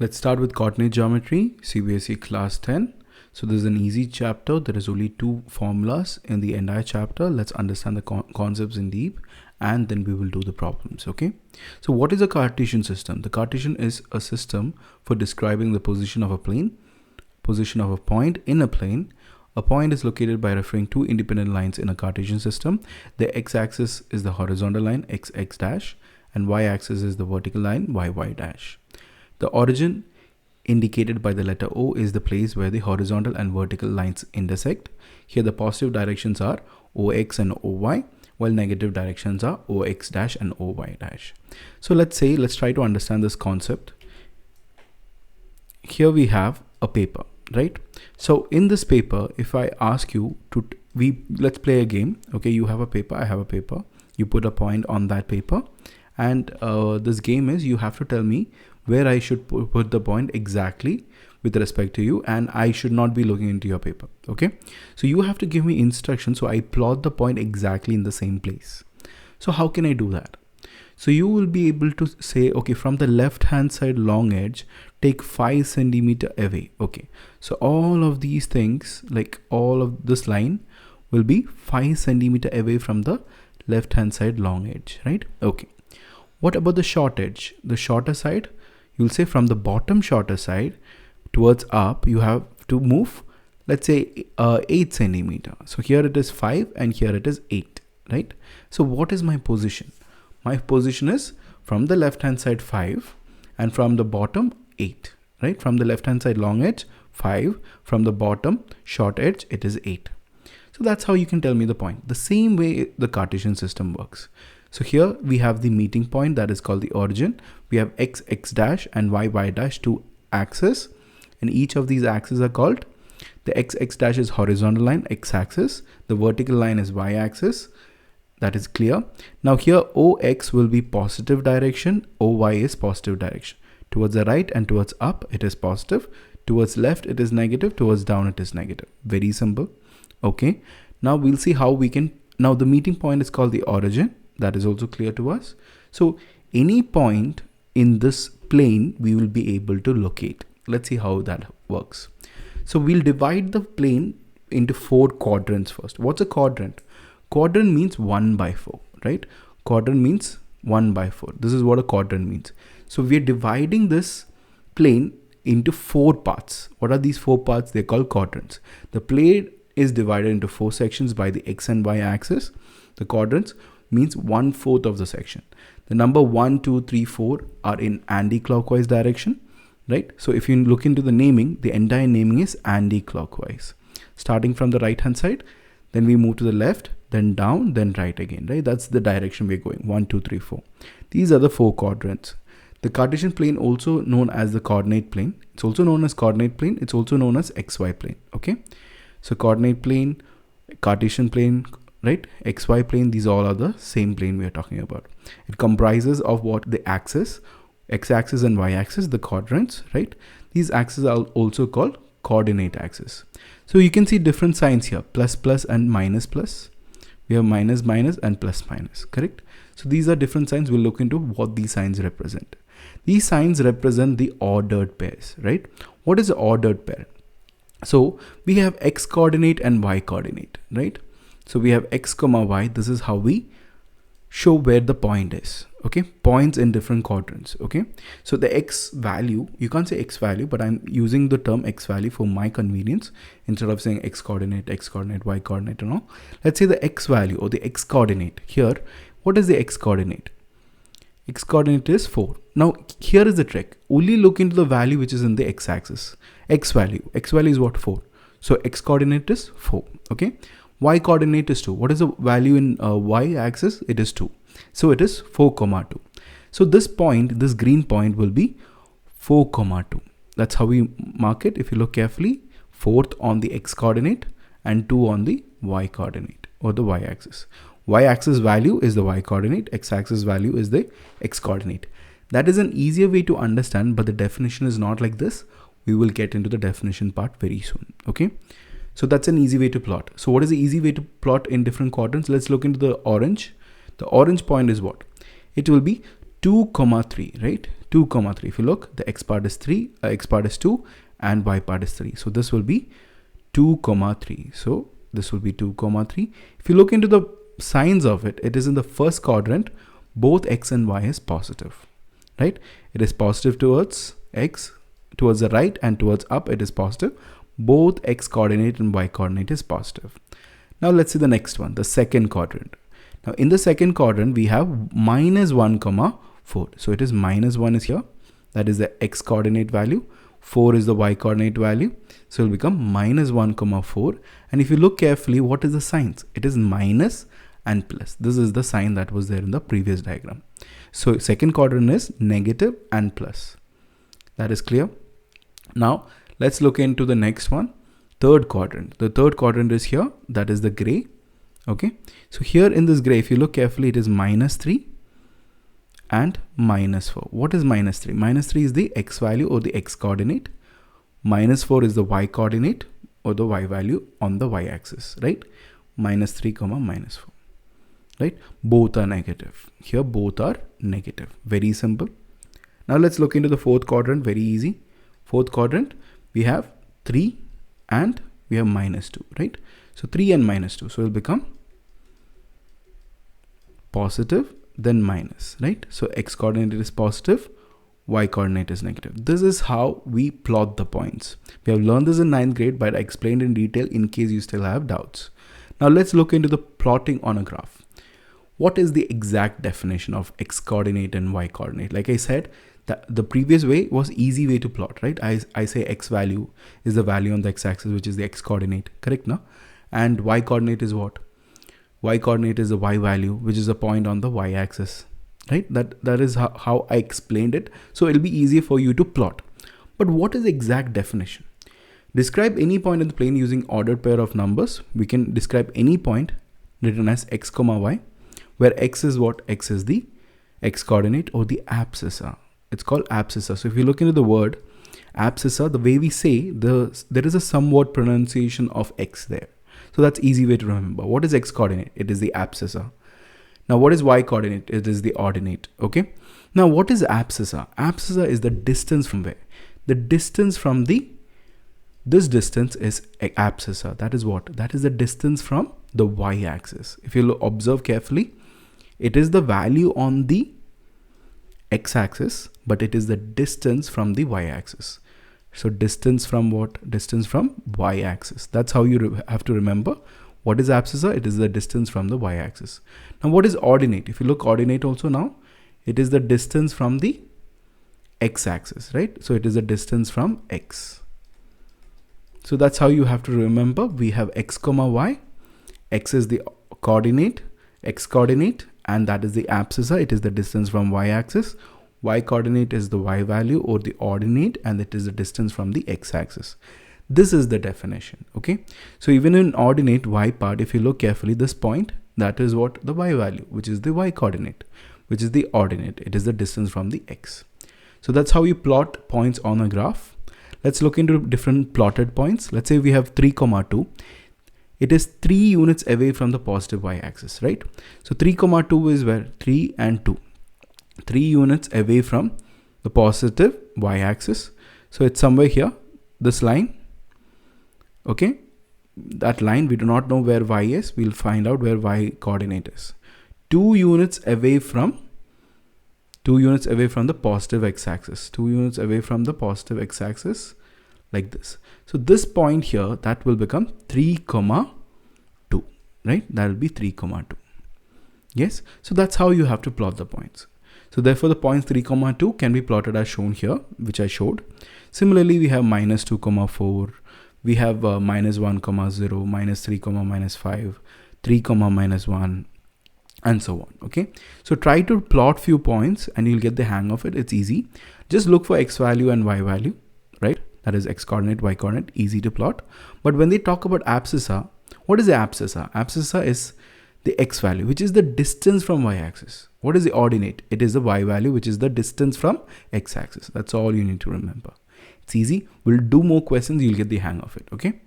Let's start with coordinate geometry, CBSE class 10. So this is an easy chapter. There is only two formulas in the entire chapter. Let's understand the concepts in deep and then we will do the problems, okay? So what is a Cartesian system? The Cartesian is a system for describing the position of a plane, position of a point in a plane. A point is located by referring two independent lines in a Cartesian system. The x-axis is the horizontal line, x dash, and y-axis is the vertical line, y dash. The origin indicated by the letter O is the place where the horizontal and vertical lines intersect. Here the positive directions are OX and OY, while negative directions are OX dash and OY dash. So let's try to understand this concept. Here we have a paper, right? So in this paper, if I ask you to, let's play a game. Okay, you have a paper, I have a paper. You put a point on that paper, and this game is you have to tell me where I should put the point exactly with respect to you, and I should not be looking into your paper. Okay, so you have to give me instructions so I plot the point exactly in the same place. So how can I do that? So you will be able to say, okay, from the left hand side long edge, take 5 centimeter away. Okay, so all of these things, like all of this line will be 5 centimeter away from the left hand side long edge, right? Okay, what about the short edge? The shorter side, you'll say from the bottom shorter side towards up, you have to move, let's say 8 centimeter. So here it is 5 and here it is 8, right? So what is my position? My position is from the left hand side 5 and from the bottom 8, right? From the left hand side long edge 5, from the bottom short edge it is 8. So that's how you can tell me the point. The same way the Cartesian system works. So here we have the meeting point, that is called the origin. We have x dash and y dash, two axes, and each of these axes are called, the x dash is horizontal line, x axis, the vertical line is y axis. That is clear. Now here OX will be positive direction, OY is positive direction. Towards the right and towards up it is positive, towards left it is negative, towards down it is negative. Very simple. Okay, now we'll see how we can, now the meeting point is called the origin. That is also clear to us. So any point in this plane we will be able to locate. Let's see how that works. So we'll divide the plane into 4 quadrants first. What's a quadrant? Quadrant means 1 by 4, right? Quadrant means 1 by 4. This is what a quadrant means. So we are dividing this plane into 4 parts. What are these 4 parts? They're called quadrants. The plane is divided into 4 sections by the x and y axis. The quadrants means 1/4 of the section. The number 1, 2, 3, 4 are in anti-clockwise direction, right? So if you look into the naming, the entire naming is anti-clockwise. Starting from the right hand side, then we move to the left, then down, then right again, right? That's the direction we're going, 1, 2, 3, 4. These are the 4 quadrants. The Cartesian plane, also known as the coordinate plane. It's also known as coordinate plane. It's also known as XY plane, okay? So coordinate plane, Cartesian plane, right? XY plane, these all are the same plane we are talking about. It comprises of what? The axis, x-axis and y-axis, the quadrants, right? These axes are also called coordinate axis. So you can see different signs here, plus plus and minus plus. We have minus minus and plus minus, correct? So these are different signs. We'll look into what these signs represent. These signs represent the ordered pairs, right? What is the ordered pair? So we have x coordinate and y coordinate, right? So we have x comma y. This is how we show where the point is. Okay, points in different quadrants. Okay, so the x value, you can't say x value, but I'm using the term x value for my convenience instead of saying x coordinate, y coordinate and all. Let's say the x value or the x coordinate. Here, what is the x coordinate? X coordinate is 4. Now here is the trick. Only look into the value which is in the x axis. X value is what? 4. So x coordinate is 4. Okay. Y coordinate is 2. What is the value in y axis? It is 2. So it is 4, 2. So this point, this green point will be 4, 2. That's how we mark it. If you look carefully, 4th on the x coordinate and 2 on the y coordinate or the y axis. Y axis value is the y coordinate. X axis value is the x coordinate. That is an easier way to understand, but the definition is not like this. We will get into the definition part very soon. Okay. So that's an easy way to plot. So what is the easy way to plot in different quadrants? Let's look into the orange. The orange point is what? It will be 2, 3, right? 2, 3. If you look, the x part is 3, x part is 2, and y part is 3. So this will be 2, 3. So this will be 2, 3. If you look into the signs of it, it is in the first quadrant. Both x and y is positive, right? It is positive towards x, towards the right, and towards up it is positive. Both x coordinate and y coordinate is positive. Now let's see the next one, the second quadrant. Now in the second quadrant, we have -1, 4. So it is -1 is here. That is the x coordinate value. 4 is the y coordinate value. So it will become -1, 4. And if you look carefully, what is the signs? It is minus and plus. This is the sign that was there in the previous diagram. So second quadrant is negative and plus. That is clear. Now let's look into the next one, third quadrant. The third quadrant is here. That is the gray. Okay. So here in this gray, if you look carefully, it is -3 and -4. What is -3? -3 is the x value or the x coordinate. -4 is the y coordinate or the y value on the y axis, right? -3, -4, right? Both are negative. Here both are negative. Very simple. Now let's look into the fourth quadrant. Very easy. Fourth quadrant, we have 3 and we have -2, right? So 3 and -2. So it will become positive, then minus, right? So x coordinate is positive, y coordinate is negative. This is how we plot the points. We have learned this in 9th grade, but I explained in detail in case you still have doubts. Now let's look into the plotting on a graph. What is the exact definition of x coordinate and y coordinate? Like I said, the previous way was easy way to plot, right? I say x value is the value on the x-axis, which is the x coordinate, correct now? And y coordinate is what? Y coordinate is the y value, which is a point on the y-axis, right? That is how I explained it. So it'll be easier for you to plot. But what is the exact definition? Describe any point in the plane using ordered pair of numbers. We can describe any point written as x, y, where x is what? X is the x coordinate or the abscissa. It's called abscissa. So if you look into the word abscissa, the way we say, there is a somewhat pronunciation of x there. So that's easy way to remember. What is x coordinate? It is the abscissa. Now what is y coordinate? It is the ordinate. Okay. Now what is abscissa? Abscissa is the distance from where? The distance from this distance is abscissa. That is what? That is the distance from the y-axis. If you observe carefully, it is the value on the x-axis, but it is the distance from the y-axis. So distance from what? Distance from y-axis. That's how you have to remember. What is abscissa? It is the distance from the y-axis. Now what is ordinate? If you look ordinate also now, it is the distance from the x-axis, right? So it is the distance from x. So that's how you have to remember. We have x, y. X is the coordinate, x coordinate, and that is the abscissa. It is the distance from y-axis. Y coordinate is the y value or the ordinate, and it is the distance from the x-axis. This is the definition. Okay. So even in ordinate y part, if you look carefully, this point, that is what? The y value, which is the y coordinate, which is the ordinate. It is the distance from the x. So that's how you plot points on a graph. Let's look into different plotted points. Let's say we have 3, 2. It is 3 units away from the positive y-axis, right? So 3, 2 is where? 3 and 2. 3 units away from the positive y-axis. So it's somewhere here, this line. Okay. That line, we do not know where y is. We'll find out where y coordinate is. 2 units away from the positive x-axis. 2 units away from the positive x-axis, like this. So this point here, that will become 3, 2, right? That will be 3, 2. Yes. So that's how you have to plot the points. So therefore the points 3, 2 can be plotted as shown here, which I showed. Similarly, we have -2, 4. We have -1, 0, -3, -5, 3, -1, and so on. Okay. So try to plot few points and you'll get the hang of it. It's easy. Just look for x value and y value, right? That is x coordinate, y coordinate, easy to plot. But when they talk about abscissa, what is the abscissa? Abscissa is the x value, which is the distance from y-axis. What is the ordinate? It is the y value, which is the distance from x-axis. That's all you need to remember. It's easy. We'll do more questions. You'll get the hang of it. Okay.